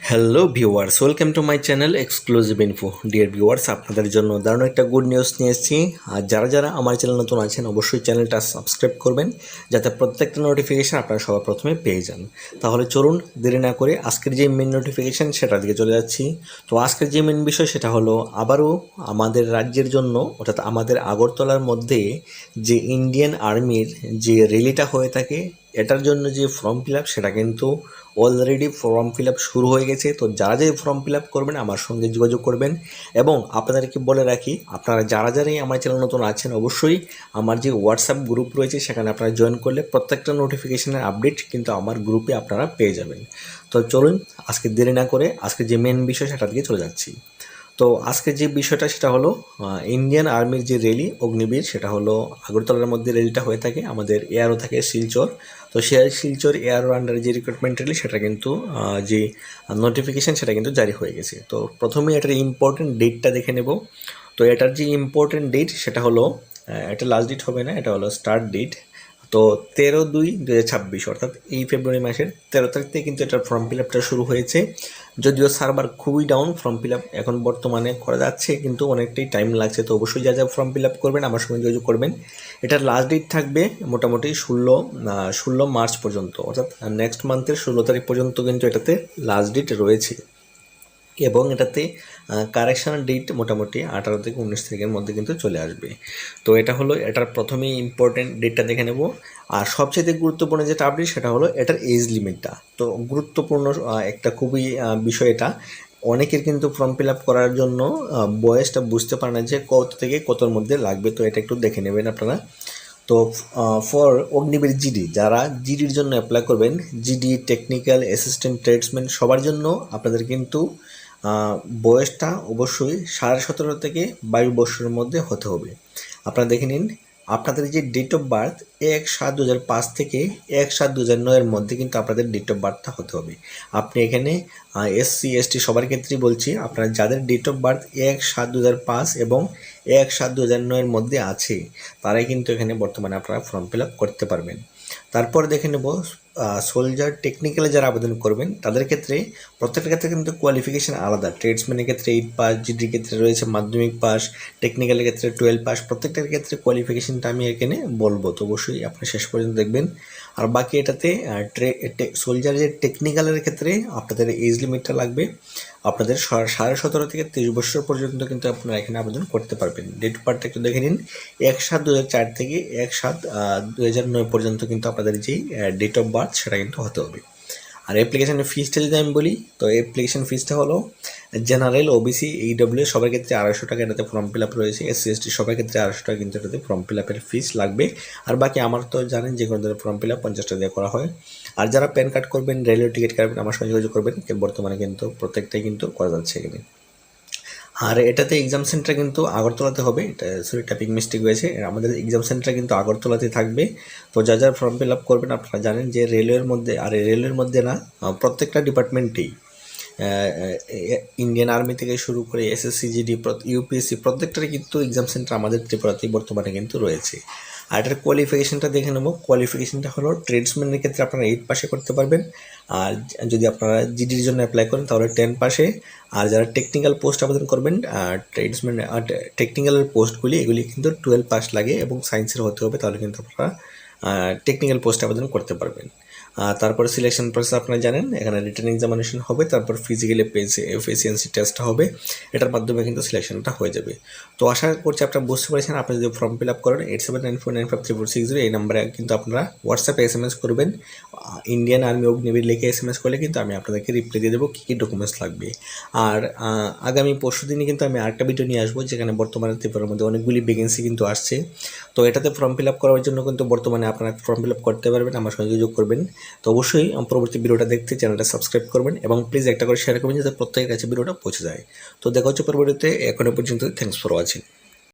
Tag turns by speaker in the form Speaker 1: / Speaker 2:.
Speaker 1: Hello viewers, welcome to my channel exclusive info. Dear viewers, আপনাদের জন্য দারুণ একটা গুড নিউজ নিয়ে এসেছি। আর যারা যারা আমার চ্যানেল নতুন আছেন অবশ্যই চ্যানেলটা সাবস্ক্রাইব করবেন, যাতে প্রত্যেকটা নোটিফিকেশান আপনারা সবার প্রথমে পেয়ে যান। তাহলে চলুন দেরি না করে আজকের যে মেন নোটিফিকেশান সেটার দিকে চলে যাচ্ছি। তো আজকের যে মেন বিষয় সেটা হলো আবারও আমাদের রাজ্যের জন্য, অর্থাৎ আমাদের আগরতলার মধ্যে যে ইন্ডিয়ান আর্মির যে র্যালিটা হয়ে থাকে, এটার জন্য যে ফর্ম ফিল আপ সেটা কিন্তু অলরেডি ফর্ম ফিল আপ শুরু হয়ে গেছে। তো যারা যারা ফর্ম ফিল আপ করবেন আমার সঙ্গে যোগাযোগ করবেন। এবং আপনাদেরকে বলে রাখি, আপনারা যারা যারাই আমার চ্যানেল নতুন আছেন অবশ্যই আমার যে হোয়াটসঅ্যাপ গ্রুপ রয়েছে সেখানে আপনারা জয়েন করলে প্রত্যেকটা নোটিফিকেশানের আপডেট কিন্তু আমার গ্রুপে আপনারা পেয়ে যাবেন। তো চলুন আজকে দেরি না করে আজকে যে মেন বিষয় সেটার দিকে চলে যাচ্ছি। তো আজকে যে বিষয়টা সেটা হলো ইন্ডিয়ান আর্মির যে র্যালি অগ্নিবীর, সেটা হলো আগরতলার মধ্যে র্যালিটা হয়ে থাকে। আমাদের এয়ারও থাকে শিলচর। তো সে শিলচর এয়ারও আন্ডারে যে রিক্রুটমেন্ট র্যালি সেটা কিন্তু যে নোটিফিকেশান সেটা কিন্তু জারি হয়ে গেছে। তো প্রথমে এটার ইম্পর্টেন্ট ডেটটা দেখে নেব। তো এটার যে ইম্পর্টেন্ট ডেট সেটা হলো, এটা লাস্ট ডেট হবে না, এটা হলো স্টার্ট ডেট। তো 13/2/2026, অর্থাৎ এই ফেব্রুয়ারি মাসের 13 তারিখ থেকে কিন্তু এটার ফর্ম ফিল আপটা শুরু হয়েছে। যদিও সার্ভার খুবই ডাউন, ফর্ম ফিল আপ এখন বর্তমানে করা যাচ্ছে কিন্তু অনেকটাই টাইম লাগছে। তো অবশ্যই যা যা ফর্ম ফিল আপ করবেন আমার সঙ্গে যোগাযোগ করবেন। এটার লাস্ট ডেট থাকবে মোটামুটি 16 মার্চ পর্যন্ত, অর্থাৎ নেক্সট মান্থের 16 তারিখ পর্যন্ত কিন্তু এটাতে লাস্ট ডেট রয়েছে। এবং এটাতে কারেকশান ডেট মোটামুটি 18 থেকে 19 তারিখের মধ্যে কিন্তু চলে আসবে। তো এটা হলো এটার প্রথমেই ইম্পর্টেন্ট ডেটটা দেখে নেব। আর সবচেয়ে গুরুত্বপূর্ণ যেটা আপডেট সেটা হলো এটার এজ লিমিটটা। তো গুরুত্বপূর্ণ একটা খুবই বিষয় এটা। অনেকের কিন্তু ফর্ম ফিল আপ করার জন্য বয়সটা বুঝতে পারে না যে কত থেকে কতর মধ্যে লাগবে। তো এটা একটু দেখে নেবেন আপনারা। তো ফর অগ্নিবীর জিডি, যারা জিডির জন্য অ্যাপ্লাই করবেন, জিডি টেকনিক্যাল অ্যাসিস্ট্যান্ট ট্রেডসম্যান সবার জন্য আপনাদের কিন্তু বয়সটা অবশ্যই 17.5 থেকে 22 বছরের মধ্যে হতে হবে। আপনারা দেখে নিন, আপনাদের যে ডেট অফ বার্থ 1/7/2005 থেকে 1/7/2009 মধ্যে কিন্তু আপনাদের ডেট অফ বার্থটা হতে হবে। আপনি এখানে SC ST সবার ক্ষেত্রেই বলছি, আপনারা যাদের ডেট অফ বার্থ 1/7/2005 এবং 1/7/2009 মধ্যে আছে তারাই কিন্তু এখানে বর্তমানে আপনারা ফর্ম ফিল আপ করতে পারবেন। তারপর দেখে নেব সোলজার টেকনিক্যালে যারা আবেদন করবেন তাদের ক্ষেত্রে প্রত্যেকটা ক্ষেত্রে কিন্তু কোয়ালিফিকেশান আলাদা। ট্রেডসম্যানের ক্ষেত্রে 8 পাস, জিডির ক্ষেত্রে রয়েছে মাধ্যমিক পাস, টেকনিক্যালের ক্ষেত্রে 12 পাস। প্রত্যেকটার ক্ষেত্রে কোয়ালিফিকেশানটা আমি এখানে বলবো, তো অবশ্যই আপনি শেষ পর্যন্ত দেখবেন। আর বাকি এটাতে সোলজার যে টেকনিক্যালের ক্ষেত্রে আপনাদের এজ লিমিটটা লাগবে আপনাদের 17.5 থেকে 23 বছর পর্যন্ত কিন্তু আপনারা এখানে আবেদন করতে পারবেন। ডেট অফ বার্থটা একটু দেখে নিন, 1/7/2004 থেকে 1/7/2009 পর্যন্ত কিন্তু আপনাদের যেই ডেট অফ বার্থ সেটা কিন্তু হতে হবে। আর অ্যাপ্লিকেশানের ফিসটা যদি আমি বলি, তো অ্যাপ্লিকেশান ফিসটা হলো জেনারেল, ওবিসি, EWS সবার ক্ষেত্রে 250 টাকা এটাতে ফর্ম ফিল আপ রয়েছে। SC ST সবার ক্ষেত্রে 250 টাকা কিন্তু এটাতে ফর্ম ফিল আপের ফিস লাগবে। আর বাকি আমার তো জানেন যে কোনো ধরনের ফর্ম ফিল আপ 50 টাকা দিয়ে করা হয়। আর যারা প্যান কার্ড করবেন, রেলওয়ে টিকিট কাটবেন আমার সঙ্গে যোগাযোগ করবেন, বর্তমানে কিন্তু প্রত্যেকটাই কিন্তু করা যাচ্ছে এখানে। আর এটাতে এক্সাম সেন্টার কিন্তু আগরতলাতে হবে। এটা সরি, টাইপিং মিস্টেক হয়েছে, আমাদের এক্সাম সেন্টার কিন্তু আগরতলাতে থাকবে। তো যা যা ফর্ম ফিল আপ করবেন আপনারা জানেন যে রেলওয়ের মধ্যে, আর রেলওয়ের মধ্যে না, প্রত্যেকটা ডিপার্টমেন্টেই ইন্ডিয়ান আর্মি থেকে শুরু করে SSC GD UPSC প্রত্যেকটারই কিন্তু এক্সাম সেন্টার আমাদের ত্রিপুরাতেই বর্তমানে কিন্তু রয়েছে। আর এটার কোয়ালিফিকেশানটা দেখে নেব। কোয়ালিফিকেশানটা হলো ট্রেডসম্যানের ক্ষেত্রে আপনারা 8 পাসে করতে পারবেন। আর যদি আপনারা জিডির জন্য অ্যাপ্লাই করেন তাহলে 10 পাসে। আর যারা টেকনিক্যাল পোস্ট আবেদন করবেন, ট্রেডসম্যান টেকনিক্যালের পোস্টগুলি এগুলি কিন্তু 12 পাস লাগে এবং সায়েন্সের হতে হবে, তাহলে কিন্তু আপনারা টেকনিক্যাল পোস্ট আবেদন করতে পারবেন। তারপরে সিলেকশন প্রসেস আপনারা জানেন, এখানে রিটেন এক্সামিনেশন হবে, তারপর ফিজিক্যালি এফিসিয়েন্সি টেস্ট হবে। এটার মাধ্যমে কিন্তু সিলেকশনটা হয়ে যাবে। তো আশা করছি আপনারা বুঝতে পেরেছেন। আপনি যদি ফর্ম ফিল আপ করেন 8794953460 এই নাম্বারে কিন্তু আপনারা হোয়াটসঅ্যাপে SMS করবেন। ইন্ডিয়ান আর্মি অগ্নিবীর লিখে SMS করলে কিন্তু আমি আপনাদেরকে রিপ্লাই দিয়ে দেবো কী কী ডকুমেন্টস লাগবে। আর আগামী পরশু দিনই কিন্তু আমি আরেকটা ভিডিও নিয়ে আসবো, যেখানে বর্তমানে ত্রিপুরার মধ্যে অনেকগুলি ভ্যাকেন্সি কিন্তু আসছে। তো এটাতে ফর্ম ফিল আপ করার জন্য কিন্তু বর্তমানে আপনারা ফর্ম ফিল আপ করতে পারবেন, আমার সঙ্গে যোগাযোগ করবেন। তো অবশ্যই পরবর্তী ভিডিওটা দেখতে চ্যানেলটা সাবস্ক্রাইব করবেন এবং প্লিজ একটা করে শেয়ার করবেন যাতে প্রত্যেকের কাছে ভিডিওটা পৌঁছে যায়। তো দেখা হচ্ছে পরবর্তীতে। এখনো পর্যন্ত থ্যাংকস ফর ওয়াচিং।